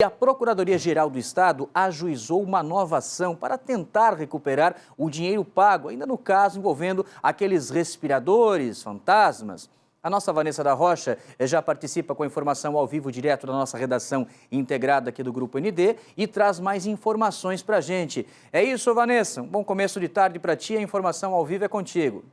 E a Procuradoria-Geral do Estado ajuizou uma nova ação para tentar recuperar o dinheiro pago, ainda no caso envolvendo aqueles respiradores fantasmas. A nossa Vanessa da Rocha já participa com a informação ao vivo direto da nossa redação integrada aqui do Grupo ND e traz mais informações para a gente. É isso, Vanessa. Um bom começo de tarde para ti. A informação ao vivo é contigo.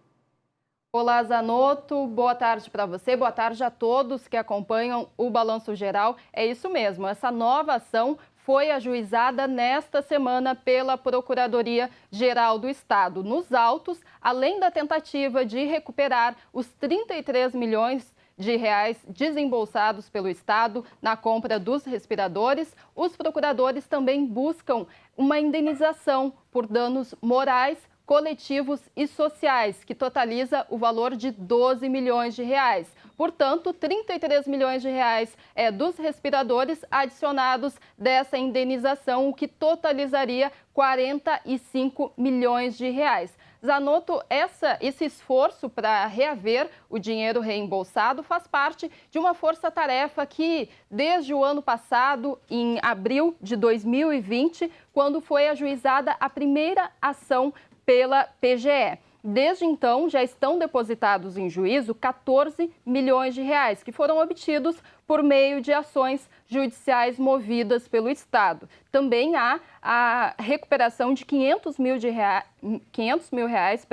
Olá, Zanotto. Boa tarde para você, boa tarde a todos que acompanham o Balanço Geral. É isso mesmo, essa nova ação foi ajuizada nesta semana pela Procuradoria-Geral do Estado. Nos autos, além da tentativa de recuperar os 33 milhões de reais desembolsados pelo Estado na compra dos respiradores, os procuradores também buscam uma indenização por danos morais, coletivos e sociais, que totaliza o valor de 12 milhões de reais. Portanto, 33 milhões de reais dos respiradores adicionados dessa indenização, o que totalizaria 45 milhões de reais. Zanotto, esse esforço para reaver o dinheiro reembolsado faz parte de uma força-tarefa que, desde o ano passado, em abril de 2020, quando foi ajuizada a primeira ação pela PGE. Desde então, já estão depositados em juízo 14 milhões de reais, que foram obtidos por meio de ações judiciais movidas pelo Estado. Também há a recuperação de 500 mil reais,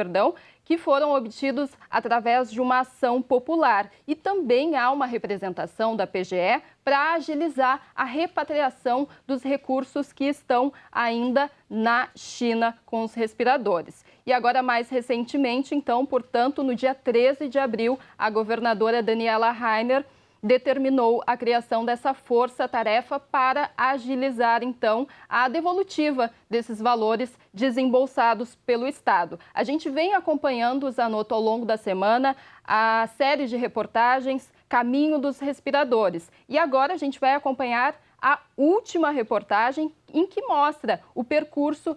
que foram obtidos através de uma ação popular. E também há uma representação da PGE para agilizar a repatriação dos recursos que estão ainda na China com os respiradores. E agora, mais recentemente, então, portanto, no dia 13 de abril, a governadora Daniela Rainer determinou a criação dessa força-tarefa para agilizar, então, a devolutiva desses valores desembolsados pelo Estado. A gente vem acompanhando, Zanotto, ao longo da semana, a série de reportagens Caminho dos Respiradores. E agora a gente vai acompanhar a última reportagem em que mostra o percurso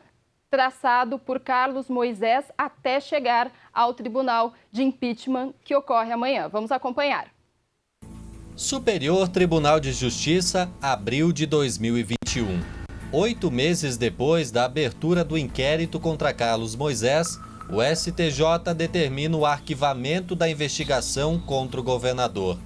traçado por Carlos Moisés até chegar ao Tribunal de Impeachment, que ocorre amanhã. Vamos acompanhar. Superior Tribunal de Justiça, abril de 2021. 8 meses depois da abertura do inquérito contra Carlos Moisés, o STJ determina o arquivamento da investigação contra o governador.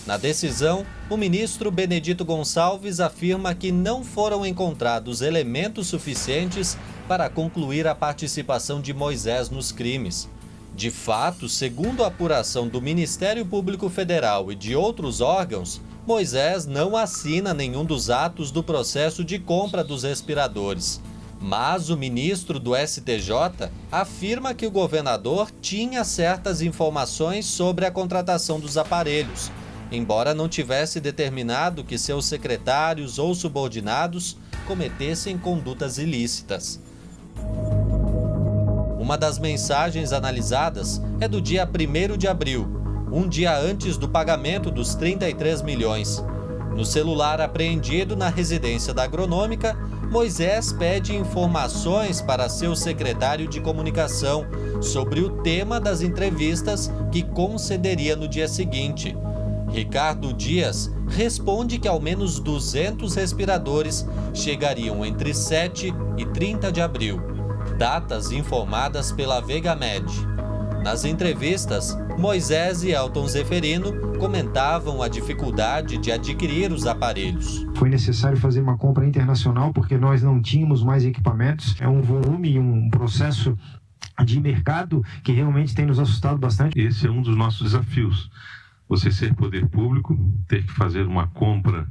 Na decisão, o ministro Benedito Gonçalves afirma que não foram encontrados elementos suficientes para concluir a participação de Moisés nos crimes. De fato, segundo a apuração do Ministério Público Federal e de outros órgãos, Moisés não assina nenhum dos atos do processo de compra dos respiradores. Mas o ministro do STJ afirma que o governador tinha certas informações sobre a contratação dos aparelhos, embora não tivesse determinado que seus secretários ou subordinados cometessem condutas ilícitas. Uma das mensagens analisadas é do dia 1º de abril, um dia antes do pagamento dos 33 milhões. No celular apreendido na residência da agronômica, Moisés pede informações para seu secretário de comunicação sobre o tema das entrevistas que concederia no dia seguinte. Ricardo Dias responde que ao menos 200 respiradores chegariam entre 7 e 30 de abril, datas informadas pela Vegamed. Nas entrevistas, Moisés e Elton Zeferino comentavam a dificuldade de adquirir os aparelhos. Foi necessário fazer uma compra internacional porque nós não tínhamos mais equipamentos. É um volume e um processo de mercado que realmente tem nos assustado bastante. Esse é um dos nossos desafios. Você ser poder público, ter que fazer uma compra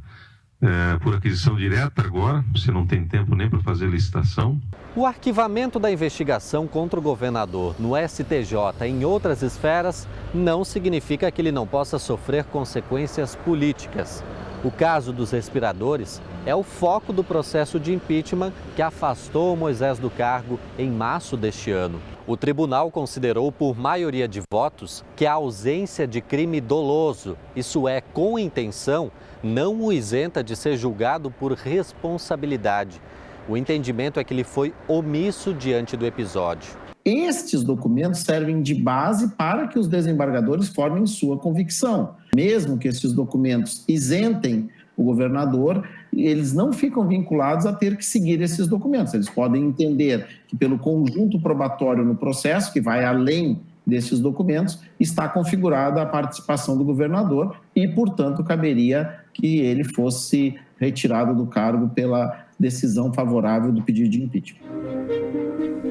por aquisição direta agora, você não tem tempo nem para fazer licitação. O arquivamento da investigação contra o governador no STJ e em outras esferas não significa que ele não possa sofrer consequências políticas. O caso dos respiradores é o foco do processo de impeachment que afastou Moisés do cargo em março deste ano. O tribunal considerou por maioria de votos que a ausência de crime doloso, isso é, com intenção, não o isenta de ser julgado por responsabilidade. O entendimento é que ele foi omisso diante do episódio. Estes documentos servem de base para que os desembargadores formem sua convicção. Mesmo que esses documentos isentem o governador, eles não ficam vinculados a ter que seguir esses documentos. Eles podem entender que pelo conjunto probatório no processo, que vai além desses documentos, está configurada a participação do governador e, portanto, caberia que ele fosse retirado do cargo pela decisão favorável do pedido de impeachment.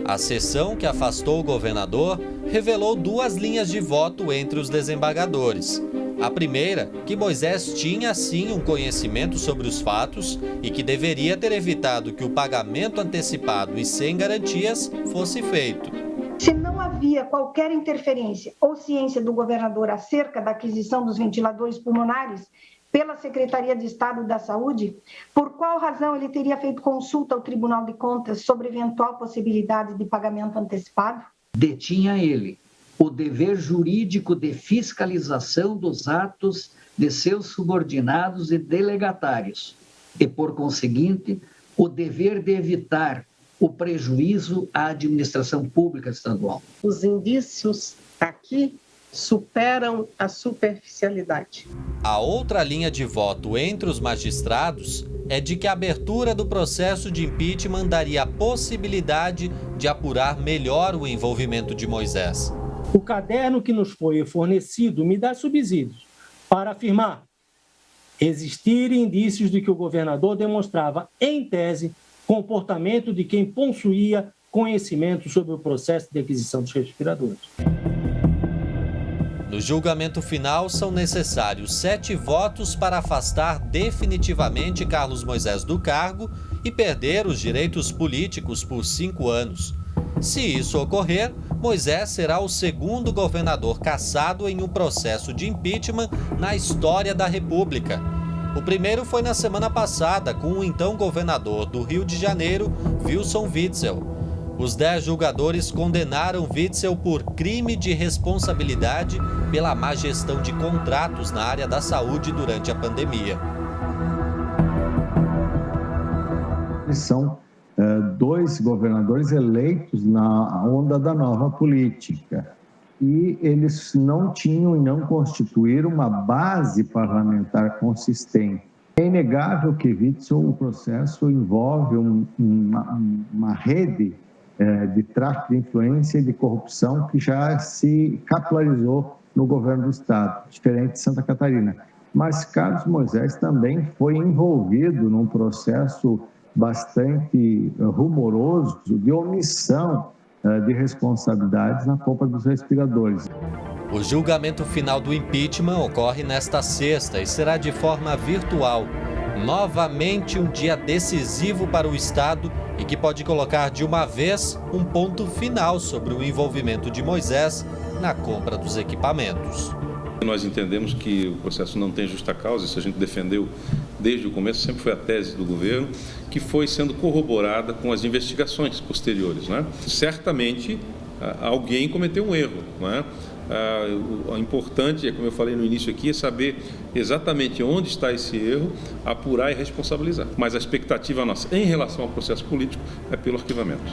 A sessão que afastou o governador revelou 2 linhas de voto entre os desembargadores. A primeira, que Moisés tinha sim um conhecimento sobre os fatos e que deveria ter evitado que o pagamento antecipado e sem garantias fosse feito. Se não havia qualquer interferência ou ciência do governador acerca da aquisição dos ventiladores pulmonares pela Secretaria de Estado da Saúde, por qual razão ele teria feito consulta ao Tribunal de Contas sobre eventual possibilidade de pagamento antecipado? Detinha ele o dever jurídico de fiscalização dos atos de seus subordinados e delegatários e, por conseguinte, o dever de evitar o prejuízo à administração pública estadual. Os indícios aqui superam a superficialidade. A outra linha de voto entre os magistrados é de que a abertura do processo de impeachment daria a possibilidade de apurar melhor o envolvimento de Moisés. O caderno que nos foi fornecido me dá subsídios para afirmar existirem indícios de que o governador demonstrava, em tese, comportamento de quem possuía conhecimento sobre o processo de aquisição dos respiradores. No julgamento final, são necessários 7 votos para afastar definitivamente Carlos Moisés do cargo e perder os direitos políticos por 5 anos. Se isso ocorrer, Moisés será o segundo governador cassado em um processo de impeachment na história da República. O primeiro foi na semana passada, com o então governador do Rio de Janeiro, Wilson Witzel. Os 10 julgadores condenaram Witzel por crime de responsabilidade pela má gestão de contratos na área da saúde durante a pandemia. São 2 governadores eleitos na onda da nova política. E eles não tinham e não constituíram uma base parlamentar consistente. É inegável que, Witzel, o processo envolve uma rede de tráfico de influência e de corrupção que já se capilarizou no governo do Estado, diferente de Santa Catarina. Mas Carlos Moisés também foi envolvido num processo bastante rumoroso de omissão de responsabilidades na compra dos respiradores. O julgamento final do impeachment ocorre nesta sexta e será de forma virtual. Novamente um dia decisivo para o Estado e que pode colocar de uma vez um ponto final sobre o envolvimento de Moisés na compra dos equipamentos. Nós entendemos que o processo não tem justa causa, isso a gente defendeu desde o começo, sempre foi a tese do governo, que foi sendo corroborada com as investigações posteriores, né? Certamente alguém cometeu um erro, né? O importante, como eu falei no início aqui, é saber exatamente onde está esse erro, apurar e responsabilizar. Mas a expectativa nossa em relação ao processo político é pelo arquivamento.